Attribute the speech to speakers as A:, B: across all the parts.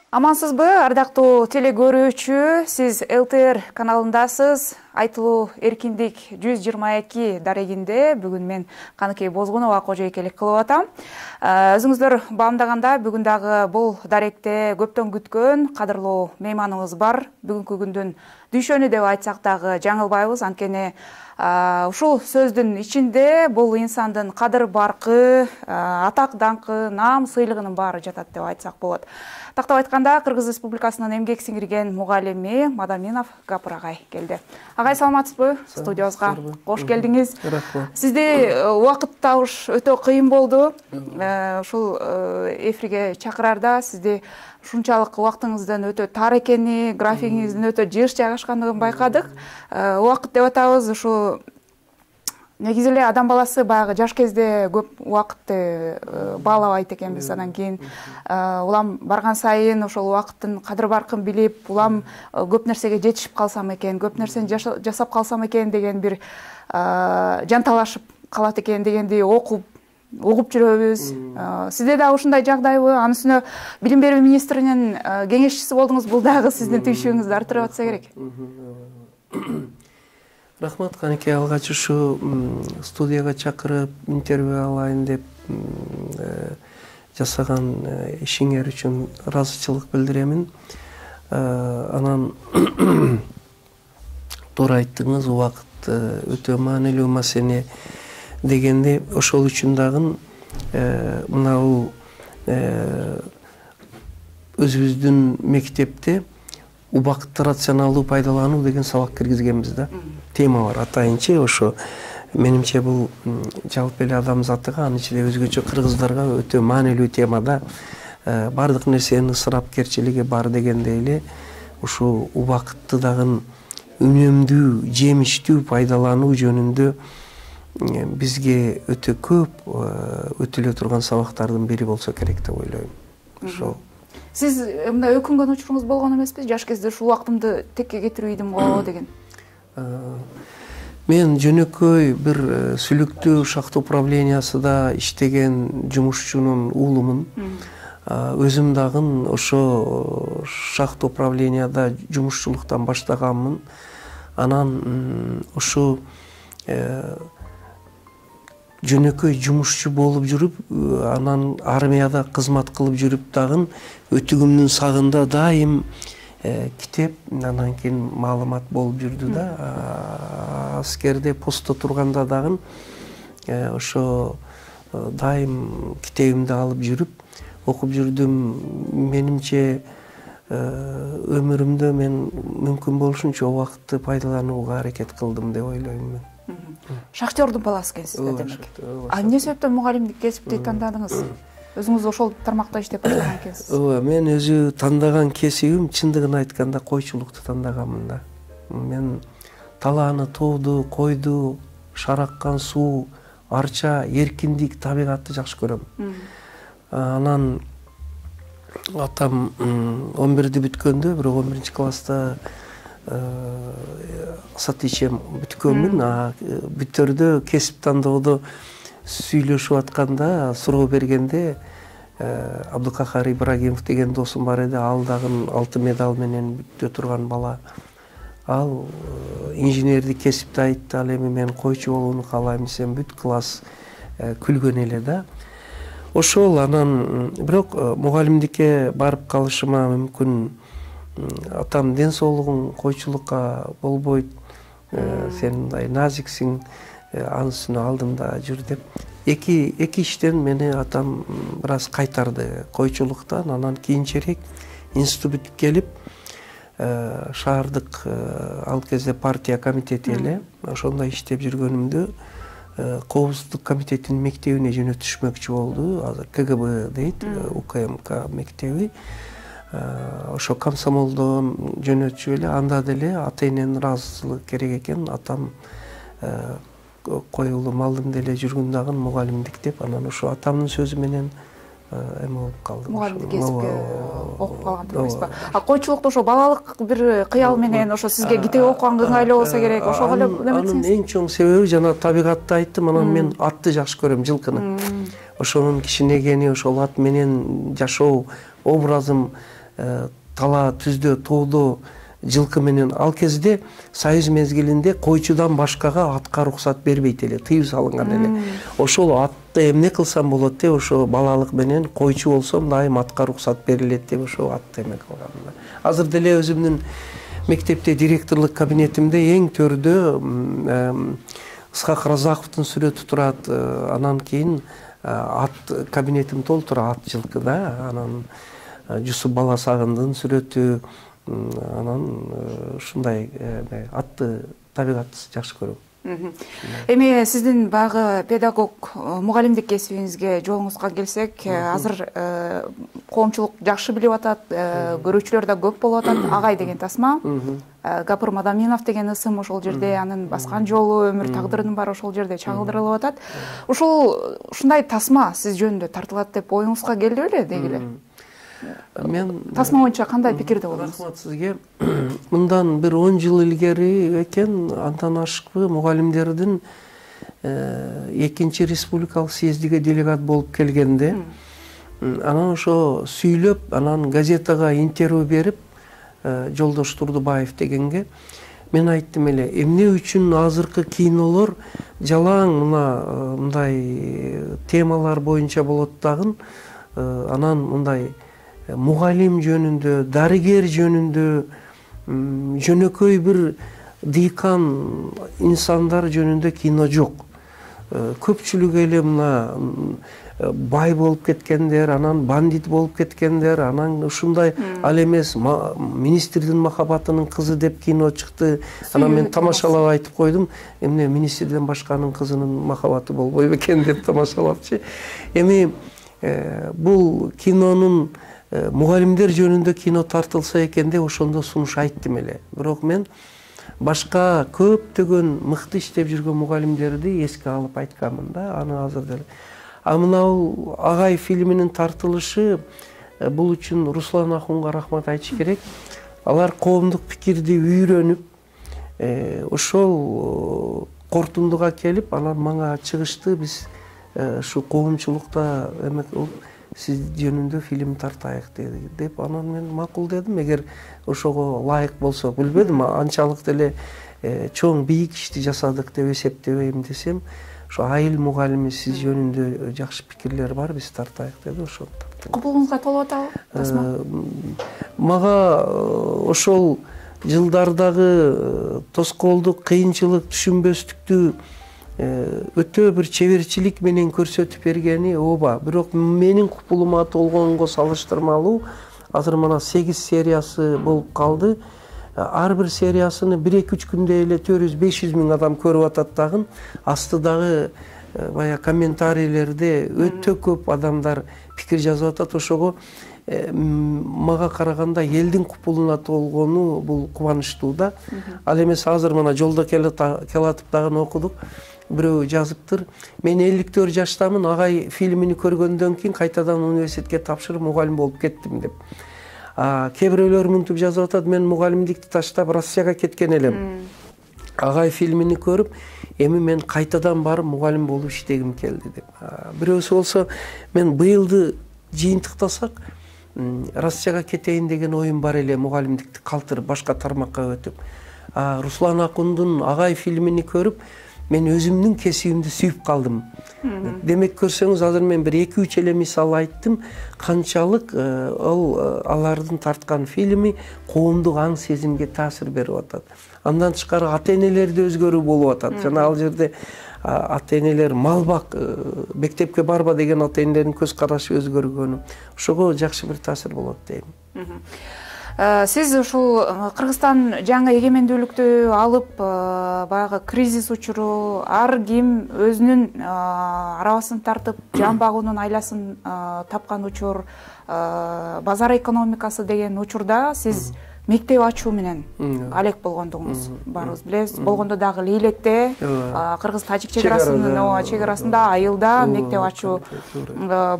A: Амансызбы, ардактуу теле көрүүчү, сиз ЛТР каналындасыз. Айтылуу эркиндик 122 дарегинде бүгүн мен Каныкей Бозгунова кожойкелик кылып атам. Өзүңүздөр баамдаганда бүгүн дагы бул даректе көптөн күткөн кадырлуу мейманыбыз бар. Бүгүнкү күндүн дүйшөнү деп айтсак дагы жаңылбайбыз. Анткени ушул сөздүн ичинде бул инсандын кадыр баркы, атак даңкы, наам сыйлыгынын баары жатат деп айтсак болот. Тактап айтканда, Кыргыз Республикасынын эмгек сиңирген мугалими Мадаминов Гапыр агай келди. Агай, саламатсызбы? Студиябызга кош келдиңиз. Сизди убакыт табыш өтө кыйын болду. Ушул эфирге чакырарда сизди ушунчалык убактыңыздын өтө тар экени, графигиңиздин өтө жыш жайгашкандыгын байкадык. Убакыт деп атабыз, ушу негизи эле адам баласы баягы жаш кезде көп убакытты баалабайт экенбиз. Анан кийин улам барган сайын ошол убакыттын кадыр баркын билип, улам көп нерсеге жетишип калсам экен, көп нерсени жасап калсам экен деген бир жанталашып калат экен дегенди угуп жүрөбүз. Сизде дагы ушундай жагдайбы? Анын үстүнө билим берүү министринин кеңешчиси болдуңуз. Бул дагы сиздин түйшүгүңүздү артырып атса керек.
B: Рахмат, Каныкей, алгач ушу студияга чакырып интервью алайын деп жасаган ишиңер үчүн ыраазычылык билдиремин. Анан туура айттыңыз, убакыт өтө маанилүү маселе дегенде, ошол үчүн дагы мынау өзүбүздүн мектепте убакытты рационалдуу пайдалануу деген сабак киргизгенбиз да. Тема бар, атайынчы ошо. Менимче бул жалпы эле адамзатыга, анын ичинде өзгөчө кыргыздарга өтө маанилүү тема да. Бардык нерсенин ысырапкерчилиги бар дегендей эле ушу убакытты дагы үнөмдүү, жемиштүү пайдалануу жөнүндө бизге өтө көп өтүлө турган сабактардын бири болсо керек деп ойлойм. Ошол.
A: Сиз мындай өкүнгөн учуруңуз болгон эмеспи? Жаш кезде ушул убактымды текке кетирип ийдим го деген.
B: Мен жөнөкөй бир сүлүктүү шахт управлениясында иштеген жумушчунун уулумун. Өзүм дагы ошо шахт управленияда жумушчулуктан баштаганмын. Анан ошо жөнөкөй жумушчу болуп жүрүп, анан армияда кызмат кылып жүрүп дагы өтүгүмдүн сагында дайым китеп, анан кийин маалымат болуп жүрдү да. Аскерде постто турганда дагы ошо дайым китебимди алып жүрүп окуп жүрдүм. Менимче өмүрүмдө мен мүмкүн болушунча убакытты пайдаланууга аракет кылдым деп ойлойм мен.
A: Шахтердун баласы экенсиз да демек. Эмне себептен мугалимдик кесипти тандадыңыз? Өзүңүз ошол тармакта иштеп баштаган экенсиз.
B: Мен өзү тандаган кесибим чындыгын айтканда койчулукту тандаганмын да. Мен талааны, тооду, койду, шараккан суу, арча, эркиндик, табигатты жакшы көрөм. Анан атам 11-ди бүткөндө, бирок 11-класста сат ичем бүткөнмүн. Бүтөрдө кесип тандоодо сүйлөшүп атканда, суроо бергенде Абдыкахар Ибрагимов деген досум бар эди. Ал дагы 6 медаль менен бүтө турган бала. Ал инженердик кесипти айтты. Ал эми мен койчу болууну каалайм десем, бүт класс күлгөн эле да. Ошол, анан бирок мугалимдикке барып калышыма мүмкүн атам ден соолугуң койчулукка болбойт, сен мындай назиксиң, анын үстүнө алдымда жүр деп. Эки иштен мени атам бир аз кайтарды койчулуктан. Анан кийинчерээк институт бүтүп келип, шаардык ал кезде партия комитети эле, ошондо иштеп жүргөнүмдө Коопсуздук комитетинин мектебине жөнөтүшмөкчү болду. Азыр КГБ дейт, УКМК мектеби. Ошо комсомолдон жөнөтүшүп эле, анда деле ата эненин ыраазычылыгы керек экен. Атам коюлдум, алдым деле жүргүн дагы мугалимдик деп. Анан ошо атамдын сөзү менен эме болуп калдым.
A: Мугалимдик кесипке окуп калган эмеспи? Койчулукта ошо балалык бир кыял менен ошо сизге китеп окуганга ыңгайлуу болсо керек. Ошого эле эметсиңиз.
B: Анын эң чоң себеби жана табигатты айттым. Анан мен атты жакшы көрөм, жылкыны. Ошонун кичинегени, ошол ат менен жашоо образым тала түздө тоодо жылкы менен ал кезде союз мезгилинде койчудан башкага атка уруксат бербейт эле, тыюу салынган эле. Ошол атты эмне кылсам болот деп ошо балалык менен койчу болсом дайым атка уруксат берилет деп ошо атты эме кылгам. Азыр деле өзүмдүн мектепте директорлук кабинетимде эң төрдө Ысқақ Разақовтың сүрөтү турат. Анан кейін ат кабинетим толтур ат жылкыда. Анан Жусуп Баласагындын сүрөтү, анан ушундай атты табигатты жакшы көрөм.
A: Эми сиздин баягы педагог мугалимдик кесибиңизге жолуңузга келсек, азыр коомчулук жакшы билип атат, көрүүчүлөр да көп болуп атат. Агай деген тасма, Гапыр Мадаминов деген ысым ошол жерде, анын баскан жолу, өмүр тагдырынын баары ошол жерде чагылдырылып атат. Ушундай тасма сиз жөнүндө тартылат деп оюңузга келди беле дегиле?
B: Мен
A: тасма боюнча кандай пикирде болдуңуз?
B: Рахмат сизге. Мындан бир 10 жыл илгери экен, андан ашыкпы мугалимдердин 2-чи республикалык съездиге делегат болуп келгенде, анан ошо сүйлөп, анан газетага интервью берип, Жолдош Турдубаев дегенге мен айттым эле, эмне үчүн азыркы кинолор жалаң мындай темалар боюнча болот дагы, анан мындай мугалим жөнүндө, дарыгер жөнүндө, жөнөкөй бир дыйкан инсандар жөнүндө кино жок. Көпчүлүк эле мына бай болуп кеткендер, анан бандит болуп кеткендер, анан ушундай ал эмес министрдин махаббатынын кызы деп кино чыкты. Анан мен тамашалап айтып койдум, эмне министрден башканын кызынын махаббаты болбойбу экен деп тамашалапчы. Эми бул кинонун мугалимдер жөнүндө кино тартылса экен деп ошондо сунуш айттым эле. Бирок мен башка көптөгөн мыкты иштеп жүргөн мугалимдерди эске алып айтканмын да, аны азыр деле. Мынау Агай фильминин тартылышы бул үчүн Руслан Акунга рахмат айтыш керек. Алар коомдук пикирди үйрөнүп, ошол кортундуга келип, анан мага чыгышты, биз ушу коомчулукта сиз жөнүндө фильм тартайык деп, анан мен макул дедим. Эгер ошого ылайык болсо, билбедим, анчалык деле чоң бийик ишти жасадык деп эсептебейм десем, ошо айыл мугалими сиз жөнүндө жакшы пикирлер бар, биз тартайык деди, ошону тарттым.
A: Кубулуңузга толуп атабы тасма?
B: Мага ошол жылдардагы тоскоолдук, кыйынчылык, түшүнбөстүктү өтө бир чеберчилик менен көрсөтүп бергени ооба. Бирок менин купулума толгонго салыштырмалуу азыр мына 8 сериясы болуп калды. Ар бир сериясыны 1-2-3 күндө эле 400-500 миң адам көрүп атат дагы. Астыдагы бая комментарийлерде өтө көп адамдар пикир жазып атат. Ошого мага караганда элдин купулуна толгону бул кубанычтуу да. Ал эмес азыр мына жолдо келатып дагы окудук. Бирөө жазыптыр. Мен 54 жаштамын, Агай фильмини көргөндөн кийин кайтадан университетке тапшырып мугалим болуп кеттим деп. Кээ бирөөлөр мынтип жазып атат, мен мугалимдикти таштап Россияга кеткен элем. Агай фильмини көрүп, эми мен кайтадан барып мугалим болуп иштегим келди деп. Бирөөсү болсо, мен быйылды жыйынтыктасак, Россияга кетейин деген оюм бар эле, мугалимдикти калтырып башка тармакка өтүп. Руслан Акундун Агай фильмини көрүп, мен өзүмдүн кесибимди сүйүп калдым. Демек көрсөңүз, азыр мен бир 2-3 эле мисал айттым, канчалык алардын тарткан фильми коомдук аң сезимге таасир берип атат. Андан тышкары ата-энелерде өзгөрүү болуп атат. Жана ал жерде ата-энелер малбак, мектепке барба деген ата-энелердин көз карашы өзгөргөнү. Ошого жакшы бир таасир болот дейм.
A: Сиз ушул Кыргызстан жаңы эгемендүүлүктү алып, баягы кризис учуру, ар ким өзүнүн арабасын тартып, жан багуунун айласын тапкан учур, базар экономикасы деген учурда сиз мектеп ачуу менен алек болгондугуңуз баарыбыз билебиз. Болгондо дагы Лейлекте, кыргыз-тажик чегарасында айылда мектеп ачуу.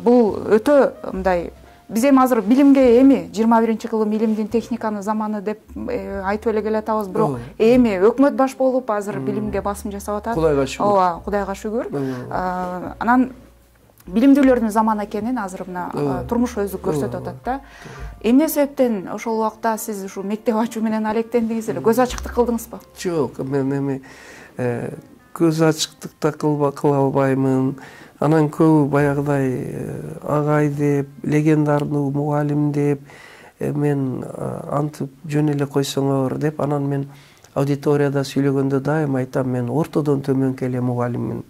A: Бул өтө мындай, биз эми азыр билимге эми 21-кылым илимдин техниканын заманы деп айтып эле келатабыз, бирок эми өкмөт баш болуп азыр билимге басым жасап атат.
B: Кудайга шүгүр.
A: Ооба, Кудайга шүгүр. Анан билимдүүлөрдүн заманы экенин азыр мына турмуш өзү көрсөтүп атат да. Эмне себептен ошол убакта сиз ушу мектеп ачуу менен алектендиңиз эле? Көз ачыктык кылдыңызбы?
B: Жок, мен эми көз ачыктык да кыла албаймын. Анан көбү баягыдай агай деп, легендарный мугалим деп, мен антип жөн эле койсоңор деп, анан мен аудиторияда сүйлөгөндө дайым айтам, мен ортодон төмөнкү эле мугалиммин.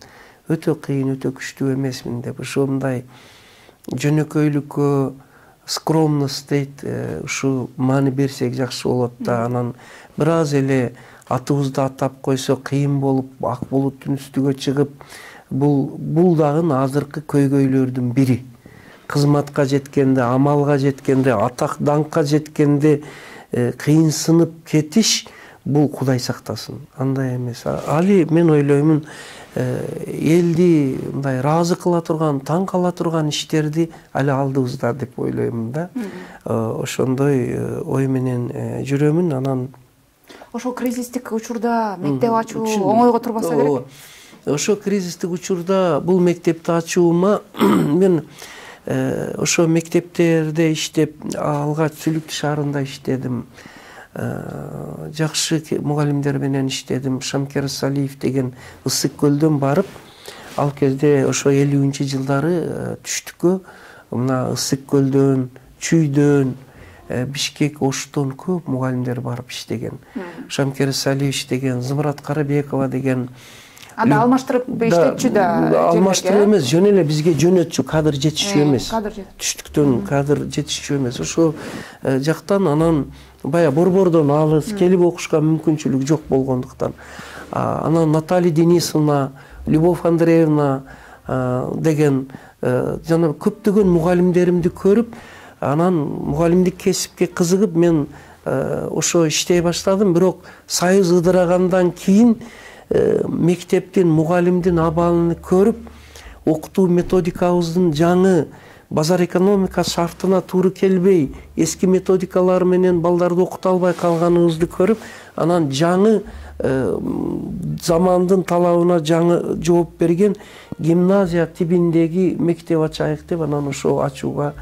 B: Өтө кыйын, өтө күчтүү эмесмин деп. Ушундай жөнөкөйлүккө, скромность дейт, ушу маани берсек жакшы болот да. Анан бир аз эле атыбызды атап койсо кыйын болуп, ак булуттун үстүгө чыгып, бул дагы азыркы көйгөйлөрдүн бири. Кызматка жеткенде, амалга жеткенде, атак даңкка жеткенде кыйынсынып кетиш, бул Кудай сактасын. Андай эмес. Али мен ойлоймун, элди мындай ыраазы кыла турган, таң кала турган иштерди али алдыбызда деп ойлоймун да. Ошондой ой менен жүрөмүн. Анан
A: ошол кризистик учурда мектеп ачуу оңойго турбаса керек.
B: Ошо кризистик учурда бул мектепти ачуума мен ошо мектептерде иштеп, алгач Сүлүктү шаарында иштедим. Жакшы мугалимдер менен иштедим. Шамкер Салиев деген Ысык көлдөн барып, ал кезде ошо 50-жылдары түштүккө мына Ысык көлдөн, Чүйдөн, Бишкек, Оштон көп мугалимдер барып иштеген. Шамкер Салиев иштеген, Зымырат Карабекова деген.
A: Анда алмаштырып иштетчү да.
B: Алмаштырып эмес, жөн эле бизге жөнөтчү, кадр жетишчү эмес. Түштүктөн кадр жетишчү эмес. Ошо жактан анан бая борбордон алыс келип окушка мүмкүнчүлүк жок болгондуктан. Анан Наталья Денисовна, Любовь Андреевна деген жана көптөгөн мугалимдеримди көрүп, анан мугалимдик кесипке кызыгып мен ошо иштей баштадым. Бирок союз ыдырагандан кийин мектептин, мугалимдин абалын көрүп, окутуу методикабыздын жаңы базар экономика шартына туура келбей, эски методикалар менен балдарды окута албай калганыбызды көрүп, анан жаңы замандын талабына жаңы жооп берген гимназия тибиндеги мектеп ачайык деп, анан ошо ачууга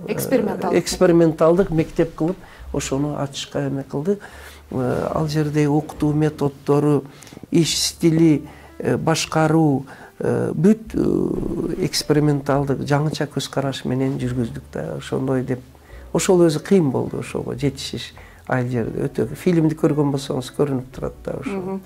B: эксперименталдык мектеп кылып, ошону ачышка эме кылды. Ал жердеги окутуу методдору, иш стили, башкаруу бүт эксперименталдык жаңыча көз караш менен жүргүздүк да. Ошондой деп, ошол өзү кыйын болду ошого жетишиш. Ал жерде өтө фильмди көргөн болсоңуз көрүнүп турат да ошо.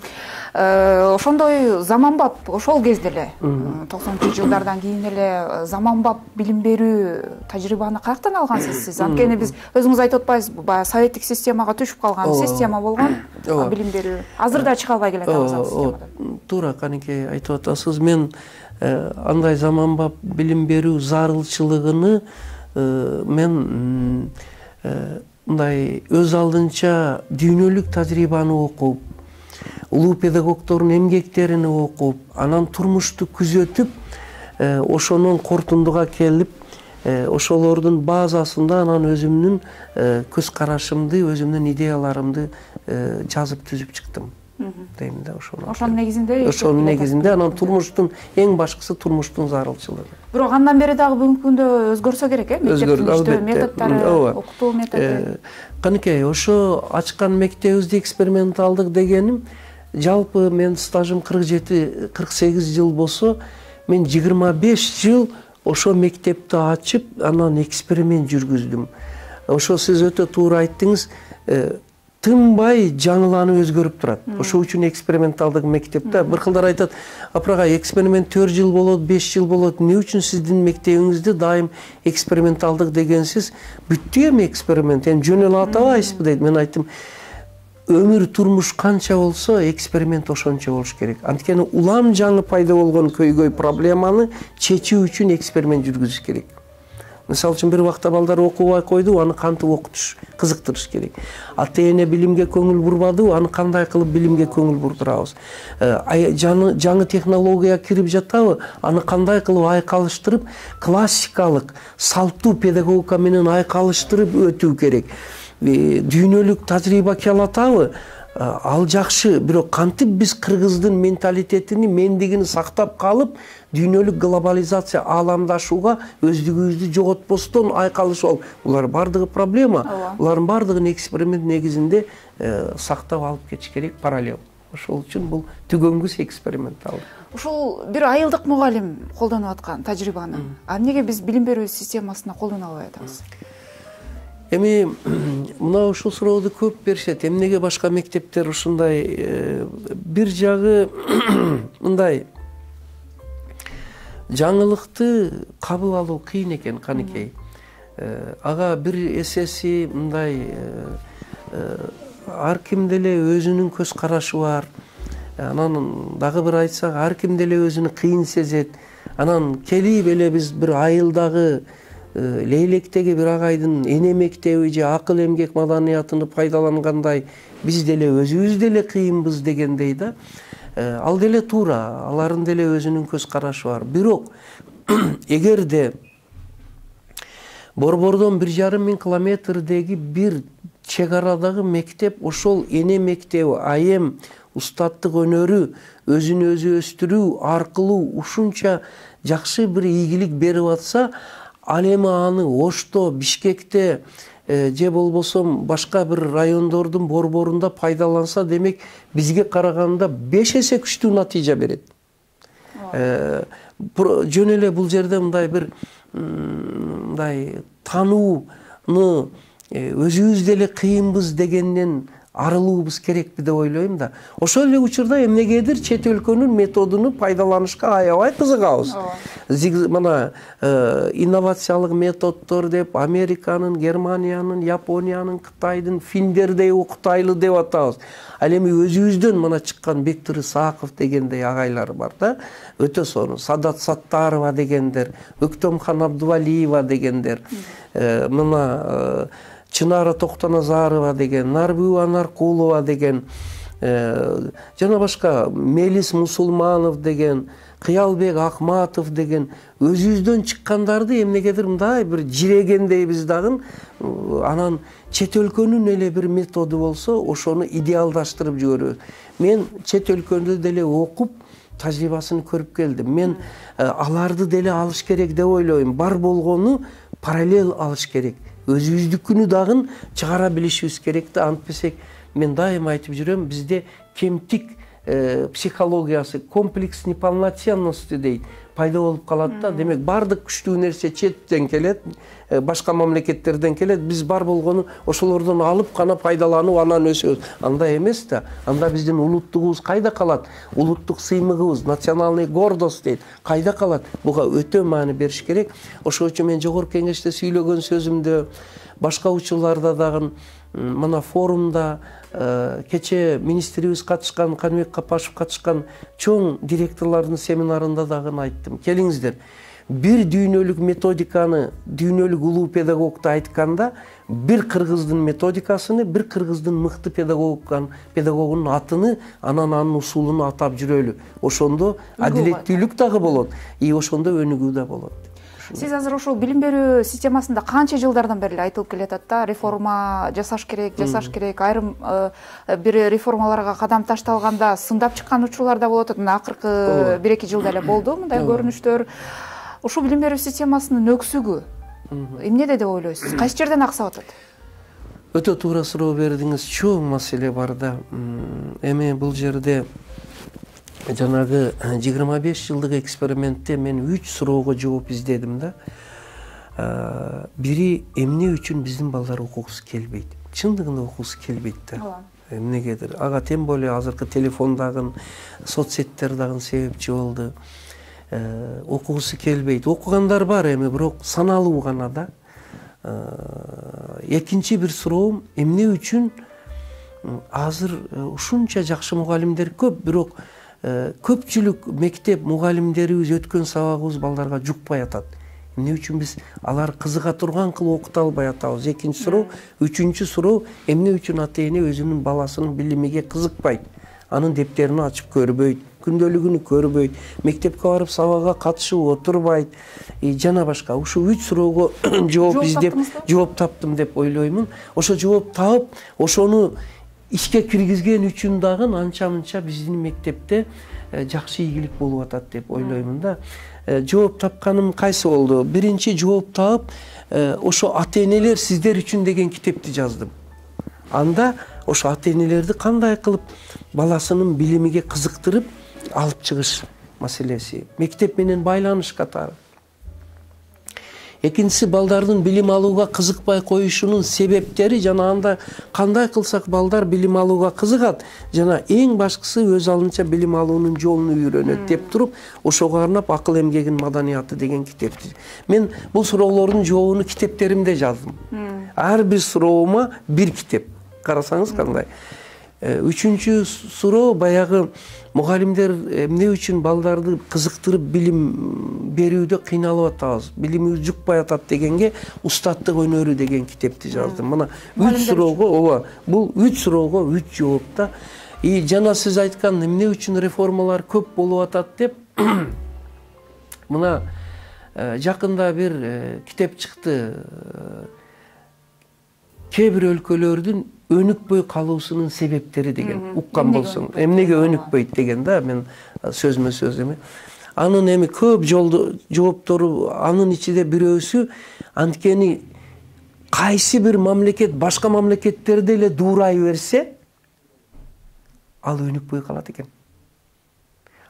A: Ошондой заманбап ошол кезде эле 90-жылдардан кийин эле заманбап билим берүү тажрыйбаны каяктан алгансыз сиз? Анткени биз өзүңүз айтып атпайсызбы, баягы советтик системага түшүп калган система болгон билим берүү. Азыр да чыга албай келатабыз ал системадан. Туура,
B: канеке айтып атасыз. Мен андай заманбап билим берүү зарылчылыгыны мен мындай өз алдынча дүйнөлүк тажрыйбаны окуп, улуу педагогдордун эмгектерин окуп, анан турмушту күзөтүп, ошонун корутундуга келип, ошолордун базасында анан өзүмдүн көз карашымды, өзүмдүн идеяларымды жазып түзүп чыктым. Дейм да ошону. Ошонун негизинде анан турмуштун эң башкысы турмуштун зарылчылыгы.
A: Бирок андан бери дагы бүгүнкү күндө өзгөрсө керек, мектептин иштөө методдору, окутуу методу.
B: Канекей, ошо ачкан мектебибизди эксперименталдык дегеним, жалпы мен стажым 47-48 жыл болсо, мен 25 жыл ошо мектепти ачып, анан эксперимент жүргүздүм. Ошо сиз өтө туура айттыңыз, тынбай жаңыланып өзгөрүп турат. Ошо үчүн эксперименталдык мектепте бир кылдар айтат, апрага эксперимент 4 жыл болот, 5 жыл болот. Эмне үчүн сиздин мектебиңизди дайым эксперименталдык дегенсиз? Бүттү эми эксперимент. Эми жөн эле атабайсызбы дейт. Мен айттым, өмүр турмуш канча болсо, эксперимент ошончо болуш керек. Анткени улам жаңы пайда болгон көйгөй проблеманы чечүү үчүн эксперимент жүргүзүш керек. Мисалы үчүн бир убакта балдар окубай койду, аны кантип окутуш, кызыктырыш керек. Ата-эне билимге көңүл бурбады, аны кандай кылып билимге көңүл бурдурабыз. Жаңы технология кирип жатабы, аны кандай кылып айкалыштырып, классикалык, салттуу педагогика менен айкалыштырып өтүү керек. Дүйнөлүк тажрыйба келатабы, ал жакшы, бирок кантип биз кыргыздын менталитетини, мендигини сактап калып, дүйнөлүк глобализация, ааламдашууга өздүгүбүздү жоготпостон айкалышып ал. Булар бардыгы проблема. Булардын бардыгын эксперимент негизинде сактап алып кетиш керек параллел. Ошол үчүн бул түгөнгүс эксперимент алды.
A: Ушул бир айылдык мугалим колдонуп аткан тажрыйбаны эмнеге биз билим берүү системасына колдоно албай атабыз?
B: Эми мына ушул сурооду көп беришет. Эмнеге башка мектептер ушундай? Бир жагы мындай жаңылыкты кабыл алуу кыйын экен, канекей. Ага бир эсеси мындай ар кимде эле өзүнүн көз карашы бар. Анан дагы бир айтсак, ар кимде эле өзүнү кыйын сезет. Анан келип эле биз бир айылдагы Лейлектеги бир агайдын эне мектеби же акыл эмгек маданиятыны пайдалангандай биз деле өзүбүз деле кыйынбыз дегендей да. Ал деле туура, алардын деле өзүнүн көз карашы бар. Бирок эгерде Борбордон 1,5 миң километрдеги бир чек арадагы мектеп ошол эне мектеби, айем устаттык өнөрү, өзүн өзү өстүрүү аркылуу ушунча жакшы бир ийгилик берип атса, ал эми аны Ошто, Бишкекте же болбосо башка бир райондордун борборунда пайдаланса, демек бизге караганда 5 эсе күчтүү натыйжа берет. Жөн эле бул жерде мындай бир мындай танууну өзүбүз деле кыйынбыз дегенден арылуубуз керекпи деп ойлойм да. Ошол эле учурда эмнегедир чет өлкөнүн методуну пайдаланышка аябай кызыгабыз. Мына инновациялык методдор деп Американын, Германиянын, Япониянын, Кытайдын, Финдердей окутайлы деп атабыз. Ал эми өзүбүздөн мына чыккан Бектур Исаков дегендей агайлар бар да. Өтө сонун. Садат Саттарова дегендер, Өктөмхан Абдувалиева дегендер, мына Чынара Токтоназарова деген, Нарбуа Наркулова деген, жана башка Мелис Мусулманов деген, Кыялбек Акматов деген өзүбүздөн чыккандарды эмнегедир мындай бир жирегендей биз дагы анан чет өлкөнүн эле бир методу болсо ошону идеалдаштырып жиберебиз. Мен чет өлкөндө деле окуп тажрыйбасын көрүп келдим. Мен аларды деле алыш керек деп ойлойм. Бар болгону параллел алыш керек. Өзүбүздүкүнү дагы чыгара билишибиз керек да. Антпесек мен дайыма айтып жүрөм, бизде кемтик психологиясы, комплекс неполноценности дейт, пайда болуп калат да. Демек бардык күчтүү нерсе четтен келет, башка мамлекеттерден келет. Биз бар болгону ошолордон алып гана пайдаланып анан өсөбүз. Андай эмес да. Анда биздин улуттугубуз кайда калат? Улуттук сыймыгыбыз, национальный гордость дейт, кайда калат? Буга өтө маани бериш керек. Ошол үчүн мен жогорку кеңеште сүйлөгөн сөзүмдө, башка учурларда дагы мына форумда кече министрибиз катышкан, Каныбек Капашев катышкан чоң директорлордун семинарында дагы айттым. Келиңиздер, бир дүйнөлүк методиканы, дүйнөлүк улуу педагогду айтканда, бир кыргыздын методикасыны, бир кыргыздын мыкты педагогунун атыны, анан анын усулун атап жүрөлү. Ошондо адилеттүүлүк дагы болот, ошондо өнүгүү да болот.
A: Сиз азыр ошол билим берүү системасында канча жылдардан бери эле айтылып келатат да, реформа жасаш керек. Айрым бир реформаларга кадам ташталганда сындап чыккан учурлар да болот. Акыркы 1-2 жылда эле болду мындай көрүнүштөр. Ушул билим берүү системасынын өксүгү эмнеде деп ойлойсуз? Кайсы жерден аксап атат?
B: Өтө туура суроо бердиңиз. Чоң маселе бар да. Эми бул жерде жанагы 25 жылдык экспериментте мен 3 суроого жооп издедим да. Бири, эмне үчүн биздин балдар окугусу келбейт? Чындыгында окугусу келбейт да. Эмнегедир? Ага тем более азыркы телефондагы, соцсеттер дагы себепчи болду. Окугусу келбейт. Окугандар бар эми, бирок саналуу гана да. Экинчи бир суроом, эмне үчүн азыр ушунча жакшы мугалимдер көп, бирок көпчүлүк мектеп мугалимдерибиз өткөн сабагыбыз балдарга жукпай атат? Эмне үчүн биз алар кызыга турган кылып окута албай атабыз? Экинчи суроо. Үчүнчү суроо, эмне үчүн ата эне өзүнүн баласынын билимиге кызыкпайт? Анын дептерин ачып көрбөйт, күндөлүгүнү көрбөйт, мектепке барып сабакка катышып отурбайт, жана башка. Ушул 3 суроого жооп издеп, жооп таптым деп ойлоймун. Ошо жооп таап, ошону ишке киргизген үчүн дагы анча мынча биздин мектепте жакшы ийгилик болуп атат деп ойлоймун да. Жооп тапканым кайсы болду? Биринчи жооп таап, ошо ата-энелер сиздер үчүн деген китепти жаздым. Анда ошо ата-энелерди кандай кылып баласынын билимиге кызыктырып алып чыгыш маселеси. Мектеп менен байланыш катары. Экинчиси, балдардын билим алууга кызыкпай коюшунун себептери жана анда кандай кылсак балдар билим алууга кызыгат жана эң башкысы өз алдынча билим алуунун жолун үйрөнөт деп туруп, ошого арнап акыл эмгегин маданияты деген китепти. Мен бул суроолордун жообун китептеримде жаздым. Ар бир суроома бир китеп. Карасаңыз кандай. Үчүнчү суроо баягы мугалимдер эмне үчүн балдарды кызыктырып билим берүүдө кыйналып атабыз, билимибиз жукпай атат дегенге устаттык өнөрү деген китепти жаздым. Мына 3 суроого, бул 3 суроого 3 жооп да. Жана сиз айткан эмне үчүн реформалар көп болуп атат деп мына жакында бир китеп чыкты. Кээ бир өлкөлөрдүн өнүкпөй калуусунун себептери деген. Уккан болсоң, эмнеге өнүкпөйт деген да, мен сөзмө сөз эме. Анын эми көп жооптору, анын ичинде бирөөсү анткени кайсы бир мамлекет башка мамлекеттерди эле дуурай берсе, ал өнүкпөй калат экен.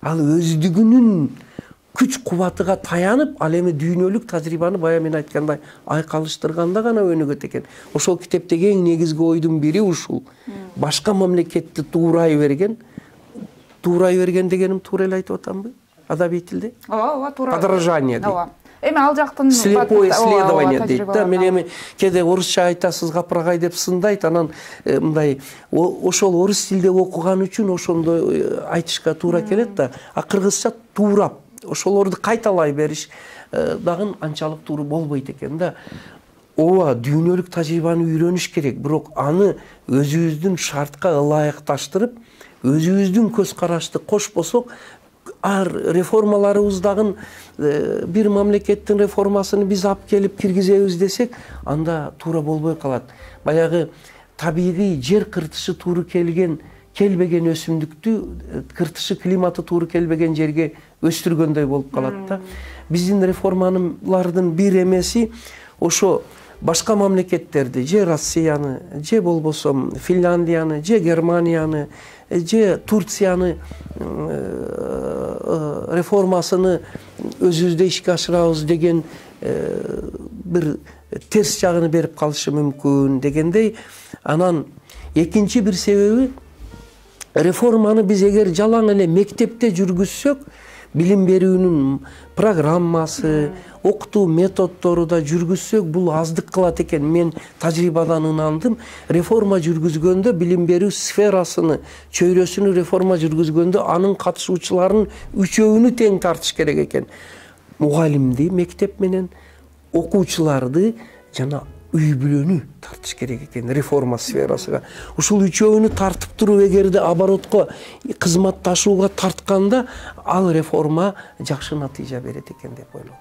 B: Ал өздүгүнүн күч кубатыга таянып, ал эми дүйнөлүк тажрыйбаны бая мен айткандай айкалыштырганда гана өнүгөт экен. Ошол китептеги эң негизги ойдун бири ушул. Башка мамлекетти туурай берген дегеним туура эле айтып атамбы? Адабий тилде?
A: Ооба, туура.
B: Подражание дейт.
A: Эми ал жактын
B: слепое исследование дейт да. Мен эми кээде орусча айтасыз капыргай деп сындайт, анан мындай ошол орус тилде окуган үчүн ошондой айтышка туура келет да. А кыргызча туурап ошолорду кайталай бериш дагы анчалык туура болбойт экен да. Ооба, дүйнөлүк тажрыйбаны үйрөнүш керек, бирок аны өзүбүздүн шартка ылайыкташтырып, өзүбүздүн көз карашты кошпосок, ар реформаларыбыздагы бир мамлекеттин реформасын биз алып келип киргизебиз десек, анда туура болбой калат. Баягы табигый жер кыртышы тууру келбеген өсүмдүктү кыртышы климаты тууру келбеген жерге өстүргөндөй болуп калат да. Биздин реформалардын бир эмеси ошо башка мамлекеттерди, же Россияны, же болбосо Финляндияны, же Германияны, же Турцияны реформасыны өзүбүздө ишке ашырабыз деген бир терс жагын берип калышы мүмкүн дегендей. Анан экинчи бир себеби, реформаны биз эгер жалаң эле мектепте жүргүзсөк, билим берүүнүн программасы, окутуу методдору да жүргүзсөк, бул аздык кылат экен. Мен тажрыйбадан ынандым. Реформа жүргүзгөндө, билим берүү сферасыны, чөйрөсүнү реформа жүргүзгөндө, анын катышуучуларынын үчөөүнү тең тартыш керек экен. Мугалимди, мектеп менен окуучуларды жана үй бүлөнү тартыш керек экен реформа сферасыга. Ушул үчөөүнү тартып туруп, эгерде оборотко кызматташууга тартканда, ал реформа жакшы натыйжа берет экен деп ойлодум.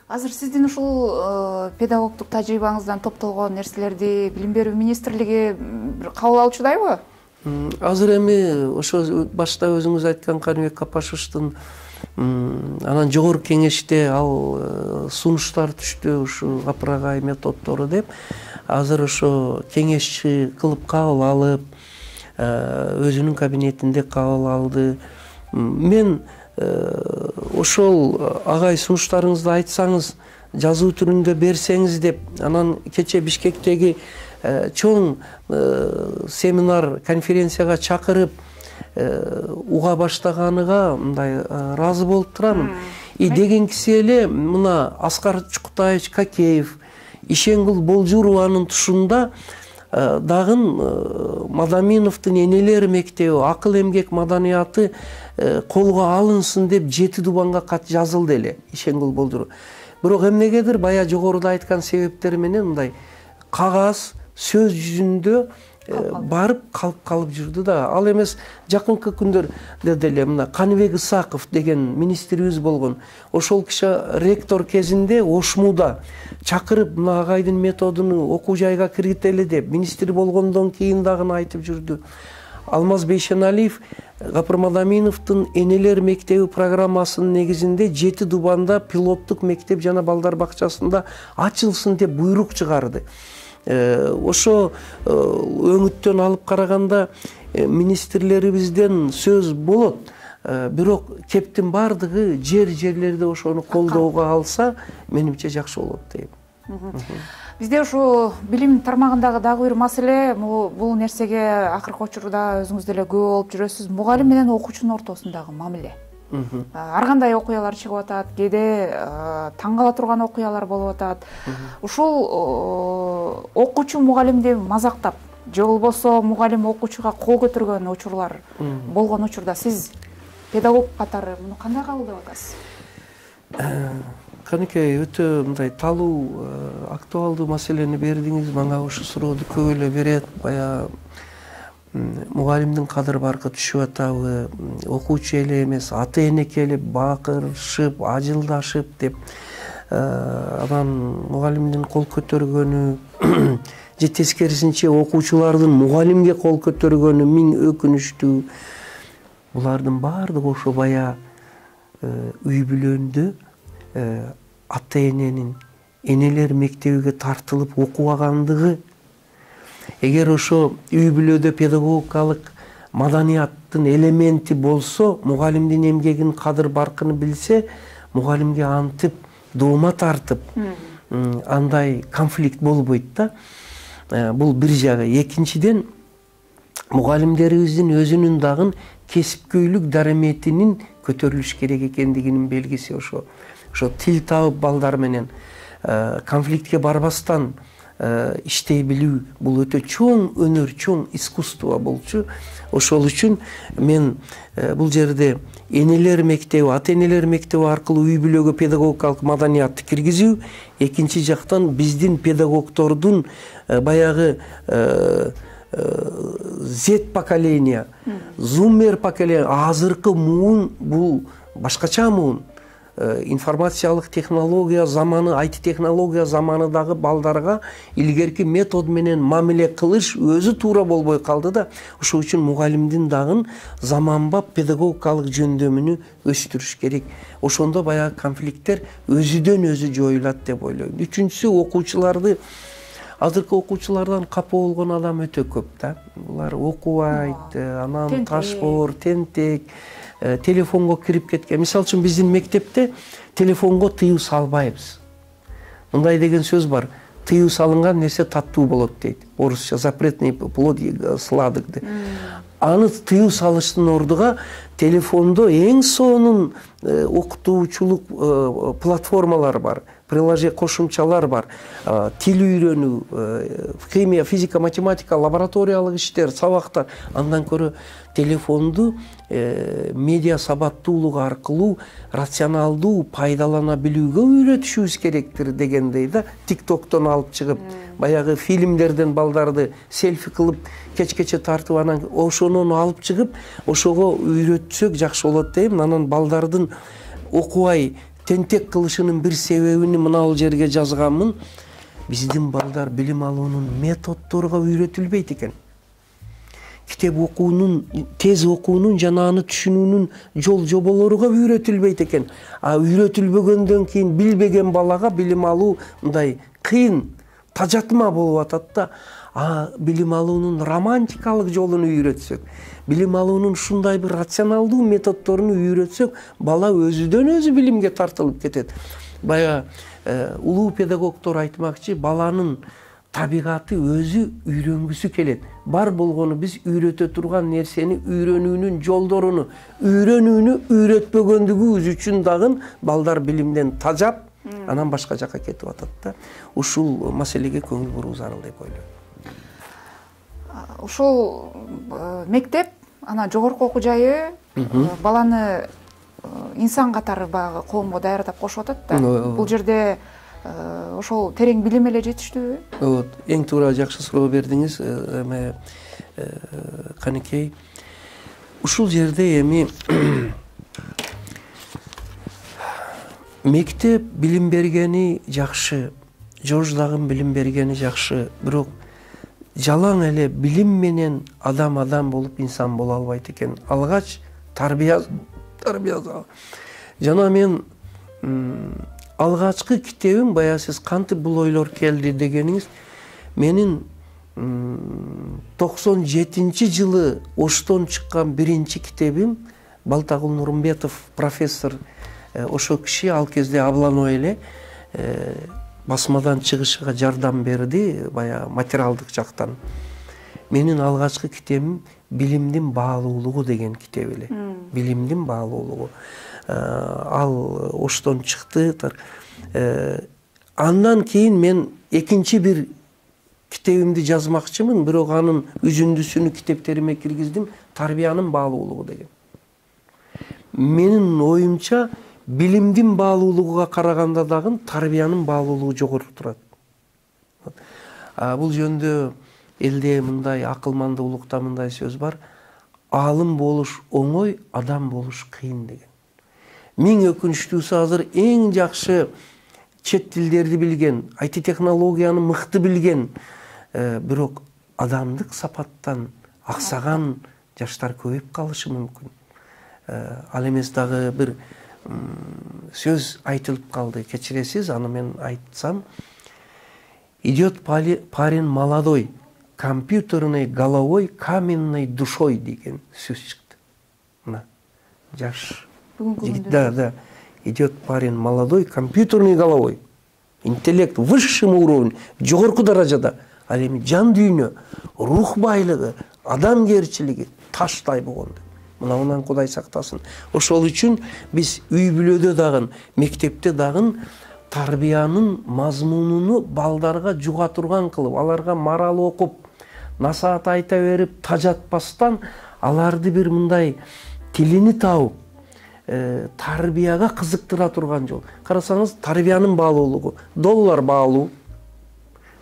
A: Азыр сиздин ушул педагогдук тажрыйбаңыздан топтолгон нерселерди Билим берүү министрлиги кабыл алчудайбы?
B: Азыр эми ошо башта өзүңүз айткан Каныбек Капашевичтин анан жогорку кеңеште ал сунуштар түштү, ушу капыргай методдору деп. Азыр ошо кеңешчи кылып кабыл алып, өзүнүн кабинетинде кабыл алды. Мен ошол агай сунуштарыңызды айтсаңыз, жазуу түрүндө берсеңиз деп, анан кече Бишкектеги чоң семинар, конференцияга чакырып уга баштаганыга мындай ыраазы болуп турамын. Дегенкиси эле мына Аскар Чукутаевич Какеев, Ишенгул Болжурованын тушунда дагы Мадаминовдун энелер мектеби, акыл эмгек маданияты колго алынсын деп 7 дубанга кат жазылды эле Ишенгул Болжуров. Бирок эмнегедир бая жогоруда айткан себептер менен мындай кагаз сөз жүзүндө барып калып жүрдү да. Ал эмес жакынкы күндөрдө деле мына Каныбек Исаков деген министрибиз болгон. Ошол киши ректор кезинде Ошмуда чакырып мына агайдын методун окуу жайга киргители деп министр болгондон кийин дагы айтып жүрдү. Алмаз Бейшеналиев Гапыр Мадаминовдун Энелер мектеби программасынын негизинде 7 Дубанда пилоттук мектеп жана балдар бакчасында ачылсын деп буйрук чыгарды. Ошо өңүттөн алып караганда министрлерибизден сөз болот. Бирок кептин бардыгы жерлерде ошону колдоого алса, менимче жакшы болот дейм.
A: Бизде ушу билим тармагындагы дагы бир маселе, бул нерсеге акыркы учурда өзүңүз деле көп болуп жүрөсүз. Мугалим менен окуучунун ортосундагы мамиле. Ар кандай окуялар чыгып атат, кээде таң кала турган окуялар болуп атат. Ушул окуучу мугалимди мазактап, же болбосо мугалим окуучуга кол көтөргөн учурлар болгон учурда сиз педагог катары муну кандай кабылдап атасыз?
B: Канекей, өтө мындай талуу, актуалдуу маселени бердиңиз. Мага ушу сурооду көп эле берет. Бая мугалимдин кадыр баркы түшүп атабы, окуучу эле эмес, ата эне келип бакырышып, ажылдашып деп, анан мугалимдин кол көтөргөнү же тескерисинче окуучулардын мугалимге кол көтөргөнү миң өкүнүчтүү. Булардын баардыгы ошо бая үй бүлөндө ата эненин энелер мектебиге тартылып окубагандыгы. Эгер ошо үй бүлөдө педагогикалык маданияттын элементи болсо, мугалимдин эмгегинин кадыр баркын билсе, мугалимге антип доома тартып, андай конфликт болбойт да. Бул бир жагы. Экинчиден, мугалимдерибиздин өзүнүн дагы кесипкөйлүк дараметинин көтөрүлүш керек экендигинин белгиси ошо. Ошо тил табып балдар менен конфликтке барбастан иштей билүү, бул өтө чоң өнөр, чоң искусство болчу. Ошол үчүн мен бул жерде энелер мектеби, ата энелер мектеби аркылуу үй бүлөгө педагогикалык маданиятты киргизүү, экинчи жактан биздин педагогдордун баягы Z поколения, Zoomer поколения, азыркы муун бул башкача муун. Информациялык технология заманы, IT технология заманындагы балдарга илгерки метод менен мамиле кылыш өзү туура болбой калды да. Ошол үчүн мугалимдин дагы заманбап педагогикалык жөндөмүнү өстүрүш керек. Ошондо баягы конфликттер өзүдөн өзү жоюлат деп ойлойм. Үчүнчүсү, окуучуларды, азыркы окуучулардан капа болгон адам өтө көп да. Булар окубайт, анан ташбор, тентек, телефонго кирип кеткен. Мисалы үчүн биздин мектепте телефонго тыюу салбайбыз. Мындай деген сөз бар: тыюу салынган нерсе таттуу болот дейт. Орусча запретный плод сладок дейт. Аны тыюу салыштын ордуга телефондо эң сонун окутуучулук платформалар бар, кошумчалар бар. Тил үйрөнүү, химия, физика, математика, лабораториялык иштер, сабактар. Андан көрө телефонду медиа сабаттуулук аркылуу рационалдуу пайдалана билүүгө үйрөтүшүбүз керектир дегендей да. TikToктон алып чыгып, баягы фильмдерден балдарды селфи кылып, кечкече тартып, анан ошонун алып чыгып, ошого үйрөтсөк жакшы болот дейм. Анан балдардын окубай тентек кылышынын бир себебини мына жерге жазганмын. Биздин балдар билим алуунун методдорго үйрөтүлбөйт экен. Китеп окуунун, тез окуунун жана аны түшүнүүнүн жол жоболорунга үйрөтүлбөйт экен. А үйрөтүлбөгөндөн кийин билбеген балага билим алуу мындай кыйын, тажатма болуп атат да. Билим алуунун романтикалык жолун үйрөтсөк, билим алуунун ушундай бир рационалдуу методдорун үйрөтсөк, бала өзүдөн өзү билимге тартылып кетет. Бая улуу педагогдор айтмакчы, баланын табигаты өзү үйрөнгүсү келет. Бар болгону биз үйрөтө турган нерсени үйрөнүүнүн жолдоруну, үйрөнүүнү үйрөтпөгөндүгүбүз үчүн дагы балдар билимден тажап, анан башка жака кетип атат да. Ушул маселеге көңүл буруу зарыл деп ойлойм.
A: Ушул мектеп, ана жогорку окуу жайы баланы инсан катары баягы коомго даярдап кошуп атат да. Бул жерде ошол терең билим эле жетиштүүбү?
B: Вот, эң туура жакшы суроо бердиңиз. Эми канекей ушул жерде эми мектеп билим бергени жакшы, Жорж дагы билим бергени жакшы, бирок жалаң эле билим менен адам болуп инсан боло албайт экен. Алгач тарбия. Жана мен алгачкы китебим, бая сиз кантип бул ойлор келди дегениңиз, менин 97-жылы Оштон чыккан биринчи китебим, Балтагул Нурмбетов профессор, ошо киши ал кезде абланой эле басмадан чыгышыга жардам берди, бая материалдык жактан. Менин алгачкы китебим Билимдин баалуулугу деген китеп эле. Билимдин баалуулугу. Ал Оштон чыкты. Андан кийин мен экинчи бир китебимди жазмакчымын, бирок анын үзүндүсүнү китептериме киргиздим, Тарбиянын баалуулугу деген. Менин оюмча билимдин баалуулугуга караганда дагы тарбиянын баалуулугу жогору турат. Бул жөндө элде мындай акылмандуулукта мындай сөз бар: аалым болуш оңой, адам болуш кыйын деген. Миң өкүнүчтүүсү азыр эң жакшы чет тилдерди билген, IT технологияны мыкты билген, бирок адамдык сапаттан аксаган жаштар көбөйүп калышы мүмкүн. Ал эмес дагы бир сөз айтылып калды, кечиресиз, аны мен айтсам. Идет парень молодой, компьютерной головой, каменной душой деген сөз чыкты. Мына жаш. Да. Идет парень молодой, компьютерной головой, интеллект высшим уровень, жогорку даражада. Ал эми жан дүйнө, рух байлыгы, адамгерчилиги таштай болгон. Мынауынан Кудай сактасын. Ошол үчүн биз үй бүлөдө дагы, мектепте дагы тарбиянын мазмунуну балдарга жуга турган кылып, аларга марал окуп, насаат айта берип, тажатпастан аларды бир мындай тилини табып, тарбияга кызыктыра турган жол. Карасаңыз, тарбиянын баалуулугу, доллар баалуу,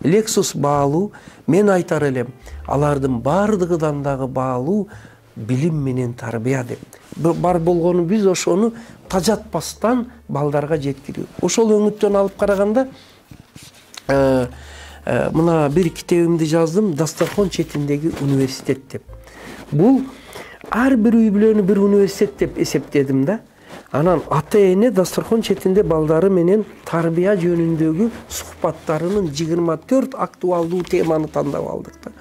B: Lexus баалуу, мен айтар элем, алардын бардыгыдан дагы баалуу билим менен тарбия деп. Бар болгону биз ошону тажатпастан балдарга жеткирүү. Ошол өңүттөн алып караганда, мына бир китебимди жаздым, Дастархон четиндеги университет деп. Бул ар бир үй бүлөнү бир университет деп эсептедим да. Анан ата-эне Дастархон четинде балдары менен тарбия жөнүндөгү сухбаттарынын 24 актуалдуу теманы тандап алдык да.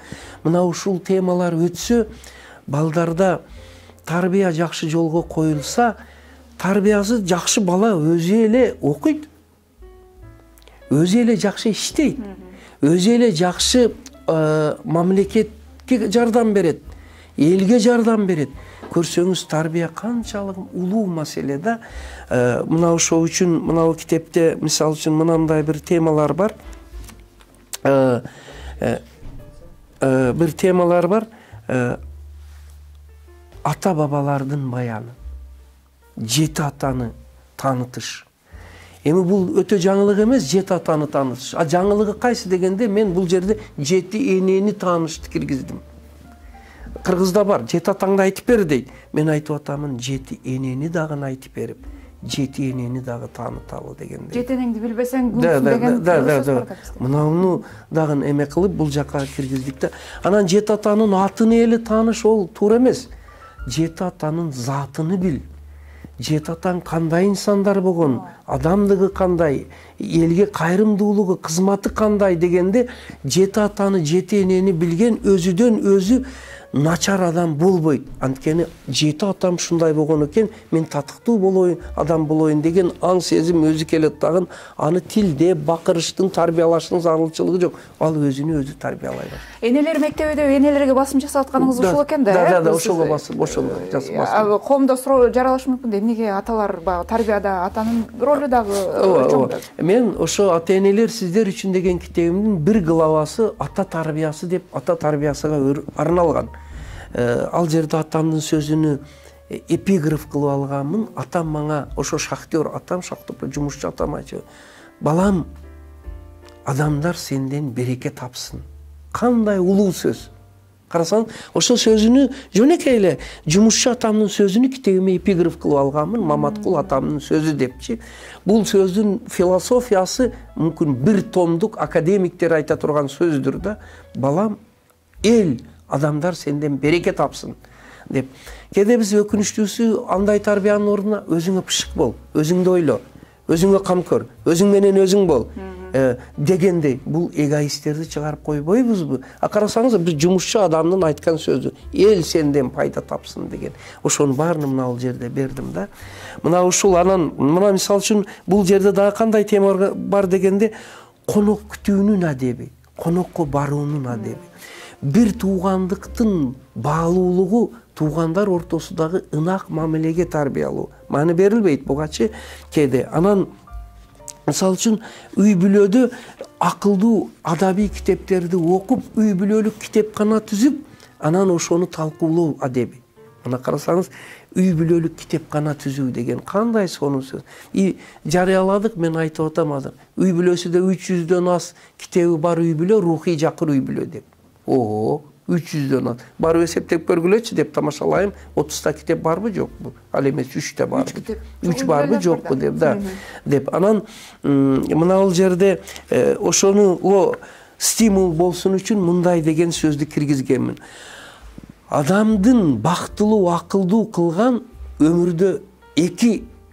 B: Мына ушул темалар өтсө, балдарда тарбия жакшы жолго коюлса, тарбиясы жакшы бала өзү эле окуйт, өзү эле жакшы иштейт, өзү эле жакшы мамлекетке жардам берет, элге жардам берет. Көрсөңүз, тарбия канчалык улуу маселе да. Мына ошол үчүн мына китепте мисал үчүн мынандай бир темалар бар. Бир темалар бар. Ата бабалардын баяны, жети атаны таанытыш. Эми бул өтө жаңылык эмес, жети атаны таанытыш. Жаңылыгы кайсы дегенде, мен бул жерде жети энени таанышты киргиздим. Кыргызда бар, жети атаңды айтып бер дейт. Мен айтып атамын, жети энени дагы айтып берип, жети энени дагы тааныталы дегенде. Жети энеңди билбесең күнсүн деген сөз бар да. Мынауну дагы эме кылып бул жакка киргиздик да. Анан жети атанын атын эле тааныш, ол туура эмес. Жети атанын затыны бил. Жети атаң кандай инсандар болгон, адамдыгы кандай, элге кайрымдуулугу, кызматы кандай дегенде, жети атаны, жети энени билген өзүдөн өзү начар адам болбойт. Анткени жети атам шундай болгон экен, мен татыктуу болоюн, адам болоюн деген аң сезим өзү келет дагы. Аны тилде, бакырыштын, тарбиялаштын зарылчылыгы жок. Ал өзүнү өзү тарбиялай баштайт.
A: Энелер мектебиде энелерге басым жасап атканыңыз ушул экен да?
B: Да, ошого басым, ошол жасап басым.
A: Коомдо суроо жаралышы мүмкүн да, эмнеге аталар тарбияда атанын ролу дагы чоң да.
B: Мен ошо ата-энелер сиздер үчүн деген китебимдин бир главасы ата тарбиясы деп, ата тарбиясыга арналган. Ал жерде атамдын сөзүнү эпиграф кылып алганмын. Атам мага, ошо шахтер, атам шахтер, жумушчу атам айтчу: балам, адамдар сенден береке тапсын. Кандай улуу сөз. Карасаң, ошол сөзүнү жөнөкөй эле жумушчу атамдын сөзүнү китебиме эпиграф кылып алганмын, Маматкул атамдын сөзү депчи. Бул сөздүн философиясы мүмкүн бир томдук академиктер айта турган сөздүр да. Балам, эл, адамдар сенден береке тапсын деп. Кээде биз өкүнүчтүүсү андай тарбиянын ордуна өзүңө пышык бол, өзүңдү ойло, өзүңө камкор, өзүң менен өзүң бол дегендей бул эгоисттерди чыгарып койбойбузбу? Карасаңыз, биз жумушчу адамдын айткан сөзү эл сенден пайда тапсын деген. Ошонун баарын мына бул жерде бердим да. Мына ушул анан мына мисалы үчүн бул жерде дагы кандай тема бар дегенде конок күтүүнүн адеби, конокко баруунун адеби. Бир туугандыктын баалуулугу туугандар ортосундагы ынак мамилеге тарбиялоо. Маани берилбейт бугачы кээде. Анан мисалы үчүн үй бүлөдө акылдуу адабий китептерди окуп, үй бүлөлүк китепкана түзүп, анан ошону талкуулоо адеби. Мына карасаңыз, үй бүлөлүк китепкана түзүү деген кандай сонун сөз. Жарыяладык, мен айтып атам азыр. Үй бүлөсүдө 300дөн аз китеби бар үй бүлө рухий жакыр үй бүлө деп. 300дөн аз. Барып эсептеп көргүлөчү деп тамашалайм. 30та китеп барбы жокпу? Ал эмес 3 барбы? 3 барбы жокпу деп да. Деп анан мына бул жерде ошону стимул болсун үчүн мындай деген сөздү киргизгенмин. Адамдын бактылуу, акылдуу кылган өмүрдө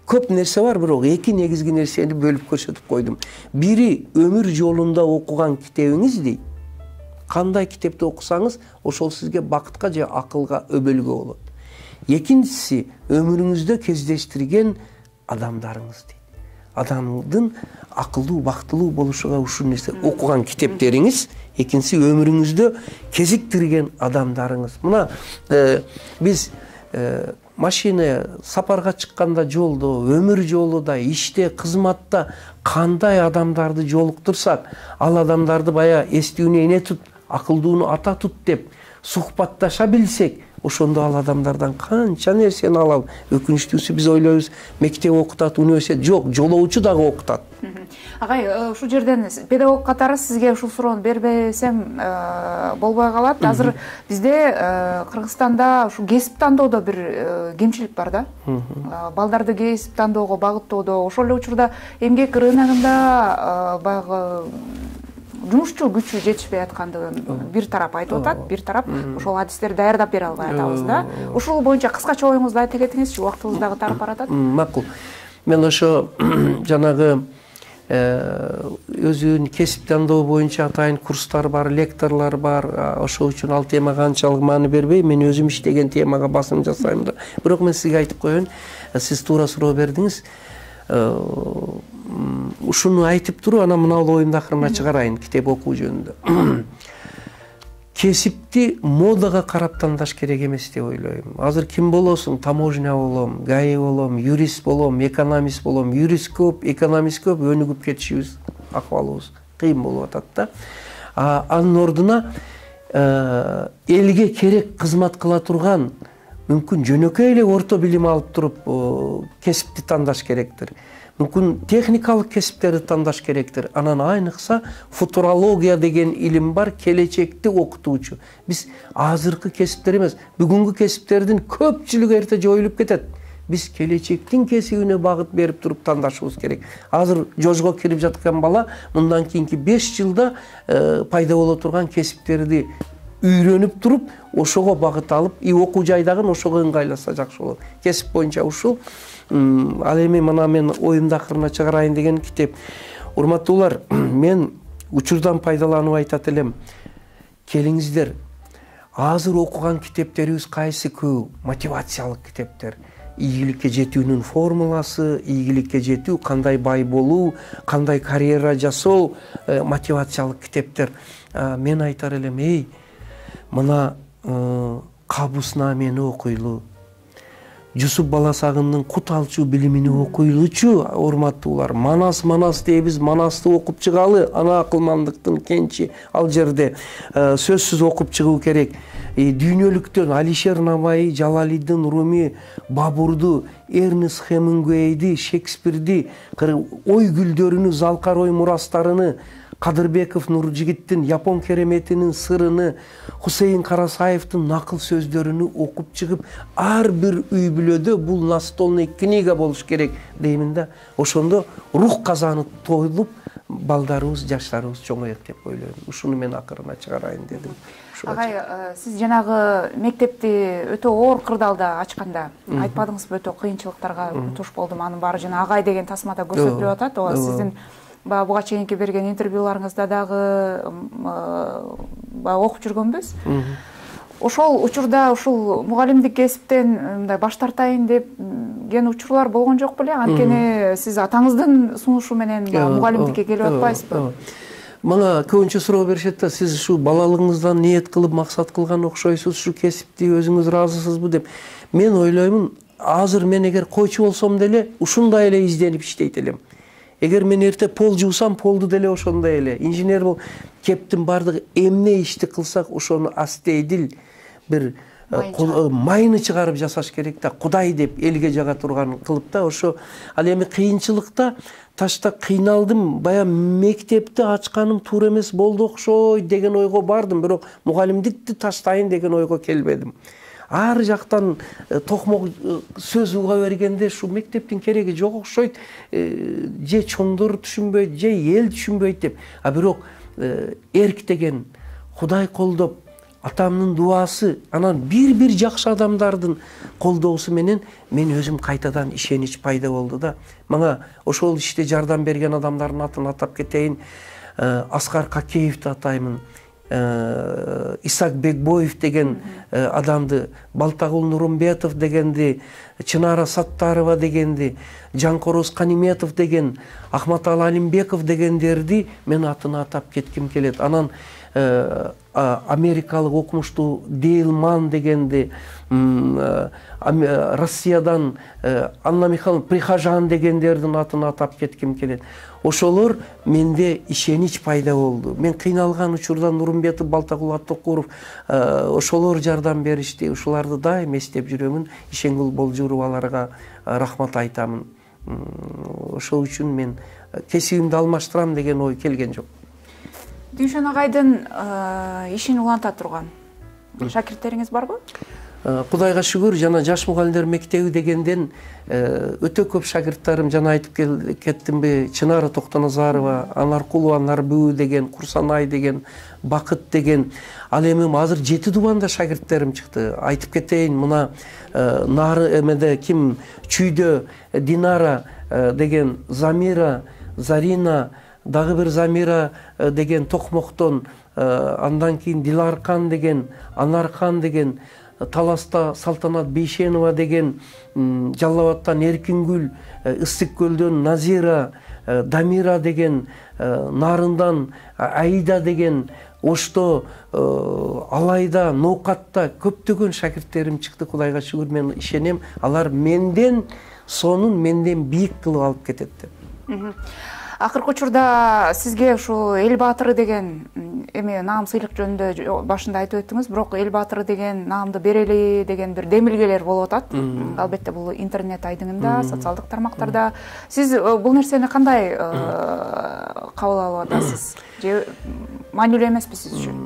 B: көп нерсе бар, бирок 2 негизги нерсени бөлүп көрсөтүп койдум. Бири өмүр жолунда окуган китебиңиз дейт. Кандай китепти окусаңыз, ошол сизге бакытка же акылга өбөлгө болот. Экинчиси өмүрүңүздө кездештирген адамдарыңыз дейт. Адамдын акылдуу, бактылуу болушуга ушул нерсе окуган китептериңиз, экинчиси өмүрүңүздө кезиктирген адамдарыңыз. Мына биз машина сапарга чыкканда жолдо, өмүр жолуда, иште, кызматта кандай адамдарды жолуктурсак, ал адамдарды бая эстүүнү эне тут, акылдууну ата тут деп сухбатташа билсек, ошондо ал адамдардан канча нерсени алабыз. Өкүнүчтүүсү биз ойлойбуз, мектеп окутат, университет жок, жолоочу дагы окутат.
A: Агай, ушул жерден педагог катары сизге ушул суроону бербесем болбой калат. Азыр бизде Кыргызстанда ушу кесип тандоодо бир кемчилик бар да. Балдарды кесип тандоого багыттоодо, ошол эле учурда эмгек рыногунда баягы жумушчу күчү жетишпей аткандыгын бир тарап айтып атат, бир тарап ошол адистерди даярдап бере албай атабыз да. Ушул боюнча кыскача оюңузду айта кетиңизчи, убактыбыз дагы тарап баратат.
B: Макул. Мен ошо жанагы өзүнүн кесип тандоо боюнча атайын курстар бар, лекторлор бар. Ошол үчүн ал темага анчалык маани бербей, мен өзүм иштеген темага басым жасайм да. Бирок мен сизге айтып коеюн, сиз туура суроо бердиңиз. Ушуну айтып туруп, анан мына оюмду акырына чыгарайын китеп окуу жөнүндө. Кесипти модага карап тандаш керек эмес деп ойлойм. Азыр ким болосуң? Таможня болом, ГАИ болом, юрист болом, экономист болом. Юрист көп, экономист көп, өнүгүп кетишибиз, акыбалыбыз кыйын болуп атат да. Анын ордуна элге керек кызмат кыла турган, мүмкүн жөнөкөй эле орто билим алып туруп кесипти тандаш керектир. Мүмкүн техникалык кесиптерди тандаш керектир. Анан айныкса футурология деген илим бар, келечекти окутуучу. Биз азыркы кесиптер эмес, бүгүнкү кесиптердин көпчүлүгү эрте жоюлуп кетет. Биз келечектин кесибине багыт берип туруп тандашыбыз керек. Азыр жожго кирип жаткан бала мындан кийинки 5 жылда пайда боло турган кесиптерди үйрөнүп туруп, ошого багыт алып, окуу жайдагын ошого ыңгайласа жакшы болот. Кесип боюнча ушул. Ал эми мына мен оюмду акырына чыгарайын деген китеп. Урматтуулар, мен учурдан пайдаланып айтат элем. Келиңиздер, азыр окуган китептерибиз кайсы көп? Мотивациялык китептер. Ийгиликке жетүүнүн формуласы, ийгиликке жетүү, кандай бай болуу, кандай карьера жасоо, мотивациялык китептер. Мен айтар элем, мына Кабуснамени окуйлу, Жусуп Баласагындын Кут алчу билимини окуйлучу, урматтуулар. Манас дейбиз, Манасты окуп чыгалы, ана акылмандыктын кенчи. Ал жерде сөзсүз окуп чыгуу керек. Дүйнөлүктөн Алишер Набаи, Жалалиддин Руми, Бабурду Эрнест Хемингуэйди, Шекспирди, ой гүлдөрүнү, Залкар ой мурастарыны, Кадырбеков Нуржигиттин Япон кереметинин сырыны, Хусейин Карасаевдин накыл сөздөрүнү окуп чыгып, ар бир үй бүлөдө бул настолный книга болуш керек деймин да. Ошондо рух казаны тойлуп, балдарыбыз, жаштарыбыз чоңоет деп ойлойм. Ушуну мен акырына чыгарайын дедим.
A: Агай, сиз жанагы мектепти өтө оор кырдаалда ачканда айтпадыңызбы, өтө кыйынчылыктарга туш болдум, анын баары жана агай деген тасмада көрсөтүлүп атат. Ооба, сиздин буга чейинки берген интервьюларыңызда дагы окуп жүргөнбүз. Ошол учурда ушул мугалимдик кесиптен мындай баш тартайын деген учурлар болгон жок беле? Анткени сиз атаңыздын сунушу менен мугалимдикке келип атпайсызбы?
B: Мага көбүнчө суроо беришет да, сиз ушу балалыгыңыздан ниет кылып, максат кылган окшойсуз, ушу кесипти өзүңүз ыраазысызбы деп. Мен ойлоймун, азыр мен эгер койчу болсом деле ушундай эле изденип иштейт элем. Эгер мен эрте пол жуусам, полду деле ошондой эле. Инженер бол кептин бардыгы эмне ишти кылсак, ошону астейдил бир майны чыгарып жасаш керек да. Кудай деп элге жага турган кылып да, ошо ал эми кыйынчылыкта ташта кыйналдым, бая мектепти ачканым туура эмес болду окшой деген ойго бардым, бирок мугалимдикти таштайын деген ойго келбедим. Ар жактан токмок сөз уга бергенде ушу мектептин кереги жок окшойт, же чоңдор түшүнбөйт, же эл түшүнбөйт деп. А бирок эрк деген Кудай колдоп, атамдын дуасы, анан бир жакшы адамдардын колдоосу менен мен өзүм кайтадан ишенич пайда болду да. Мага ошол иште жардам берген адамдардын атын атап кетейин. Аскар Какеевди атаймын. Исак Бекбоев деген адамды, Балтагул Нурумбетов дегенди, Чынара Саттарова дегенди, Жанкороз Каниметов деген, Ахматалы Алимбеков дегендерди мен атына атап кетким келет. Анан америкалык окумуштуу Дейлман дегенди, Россиядан Анна Михайловна Прихожан дегендердин атын атап кетким келет. Ошолор менде ишенич пайда болду. Мен кыйналган учурда Нурумбетов, Балтагул Аттокуров ошолор жардам беришти. Ушуларды дайым эстеп жүрөмүн. Ишенгул Болжуров аларга рахмат айтамын. Ошол үчүн мен кесибимди алмаштырам деген ой келген жок.
A: Дүйшөн агайдын ишин уланта турган шакирттериңиз барбы?
B: Кудайга шүгүр, жана жаш мугалимдер мектеби дегенден өтө көп шакирттарым, жана айтып кеттимби, Чынара Токтоназарова, Анаркулова Нарбүү деген, Курсанай деген, Бакыт деген. Ал эми азыр 7 дубанда шакирттерим чыкты. Айтып кетейин, мына нары эмеде ким Чүйдө Динара деген, Замира, Зарина, дагы бир Замира деген Токмоктон, андан кийин Диларкан деген, Анаркан деген, Таласта Салтанат Бейшенова деген, Жалал-Абадтан Эркингүл, Ысык көлдөн Назира, Дамира деген, Нарындан Аида деген, Ошто, Алайда, Ноокатта көптөгөн шакирттерим чыкты. Кудайга шүгүр, мен ишенем, алар менден сонун менден бийик кылып алып кетет деп.
A: Акыркы учурда сизге ушу Эл баатыры деген эми наам сыйлык жөнүндө башында айтып өттүңүз, бирок Эл баатыры деген наамды берели деген бир демилгелер болуп атат. Албетте бул интернет айдыңында, социалдык тармактарда. Сиз бул нерсени кандай кабыл алып атасыз? Же маанилүү эмеспи сиз үчүн?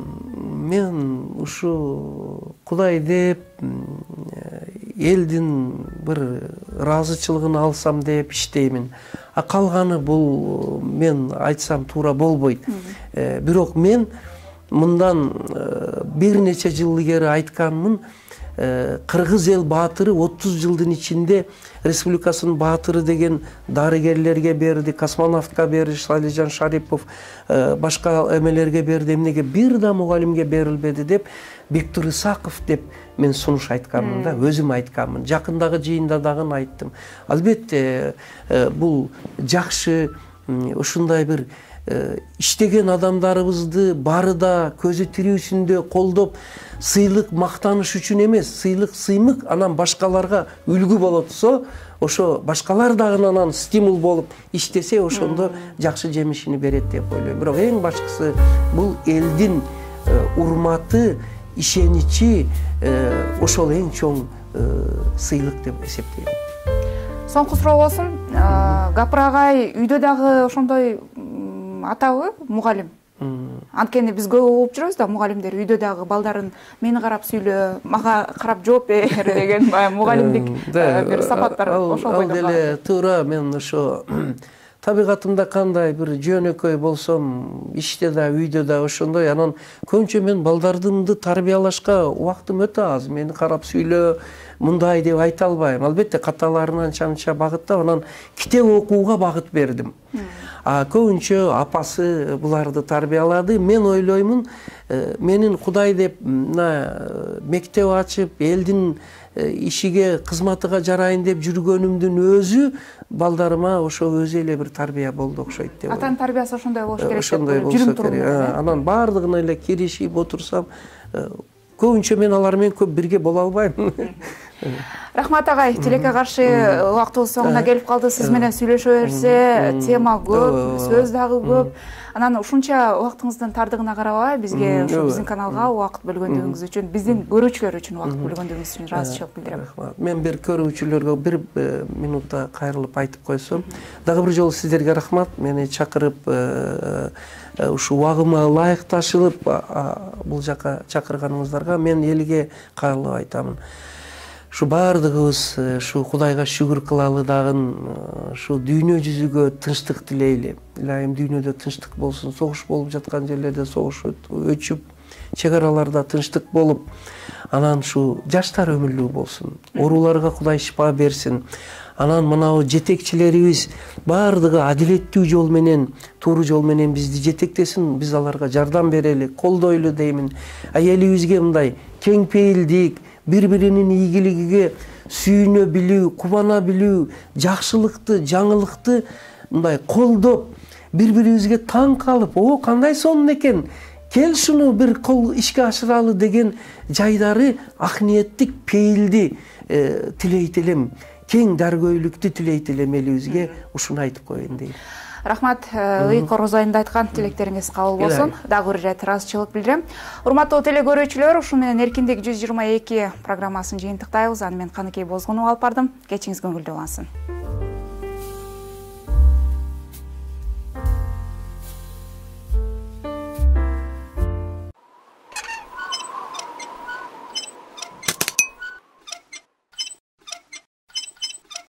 B: Мен ушу Кудай деп элдин бир ыраазычылыгын алсам деп иштеймин. А калганы бул мен айтсам туура болбойт. Бирок мен мындан бир нече жыл илгери айтканмын, Кыргыз эл баатыры 30 жылдын ичинде республикасынын баатыры деген дарыгерлерге берди, космонавтка берди, Салижан Шарипов, башка эмелерге берди, эмнеге бир да мугалимге берилбеди деп Бектур Исаков деп мен сунуш айтканмын да, өзүм айтканмын. Жакындагы жыйында дагы айттым. Албетте бул жакшы, ушундай бир иштеген адамдарыбызды барыда көзү тирүүсүндө колдоп, сыйлык мактаныш үчүн эмес, сыйлык сыймык анан башкаларга үлгү боло турса, ошо башкалар дагы анан стимул болуп иштесе, ошондо жакшы жемишини берет деп ойлойм. Бирок эң башкысы бул элдин урматы, ишеничи, ошол эң чоң сыйлык деп эсептейм.
A: Соңку суроо болсун. Гапыр агай үйдө дагы ошондой атабы мугалим? Анткени биз көп угуп жүрөбүз да, мугалимдер үйдө дагы балдарын мени карап сүйлө, мага карап жооп бер деген мугалимдик бир сапаттар ошол бойдон.
B: Ал деле туура, мен ошо табигатымда кандай бир жөнөкөй болсом, иште да, үйдө да ошондой. Анан көбүнчө мен балдардымды тарбиялашка убактым өтө аз. Мени карап сүйлө, мындай деп айта албайм. Албетте каталарынан чанча багыттап, анан китеп окууга багыт бердим. Көбүнчө апасы буларды тарбиялады. Мен ойлоймун, менин Кудай деп мектеп ачып, элдин ишиге, кызматыга жарайын деп жүргөнүмдүн өзү балдарыма ошо өзү эле бир тарбия болду окшойт деп.
A: Атанын тарбиясы ошондой болуш керек.
B: Ошондой болсо керек. Анан баардыгына эле киришип отурсам, көбүнчө мен алар менен көп бирге боло албайм.
A: Рахмат агай, тилекке каршы убактыбыз соңуна келип калды. Сиз менен сүйлөшө берсе, тема көп, сөз дагы көп. Анан ушунча убактыңыздын тардыгына карабай, бизге ошо биздин каналга убакыт бөлгөндүгүңүз үчүн, биздин көрүүчүлөр үчүн убакыт бөлгөндүгүңүз үчүн ыраазычылык билдирем.
B: Мен бир көрүүчүлөргө бир минутта кайрылып айтып койсом, дагы бир жолу сиздерге рахмат. Мени чакырып, ушу убагыма ылайыкташылып бул жака чакырганыңыздарга мен элге каалоо айтамын. Şu бардыгыбыз şu Кудайга шүгүр кылалы дагы, şu дүйнө жүзүгө тынчтык тилейли. Илайым дүйнөдө тынчтык болсун, согуш болуп жаткан жерлерде согуш өчүп, чек араларда тынчтык болуп, анан şu жаштар өмүрлүү болсун. Ооруларга Кудай шифа берсин. Анан мынау жетекчилерибиз бардыгы адилеттүү жол менен, туура жол менен бизди жетектесин, биз аларга жардам берели, колдойлу деймин. Элибизге мындай кең пейилдик, bir-birinin ийгилигиге сүйүнө билүү, кубана билүү, жакшылыкты, жаңылыкты мындай колдоп, bir-birибизге таң калып, о, кандай сонун экен, кел шуну бир кол ишке ашыралы деген жайдары ак ниеттик, пейилди тилейт элем, кең даргөйлүктү тилейт элем элибизге, ушуну айтып коеюн дейм.
A: Рахмат, Короз айында айткан тилектериңиз кабыл болсун. Дагы бир жайт ыраазычылык билдирем. Урматтуу телегөрүүчүлөр, ушу менен Эркиндик 122 программасын жыйынтыктайбыз. Аны мен Каныкей Бозгунова алып бардым. Кечиңиз көңүлдүү болсун.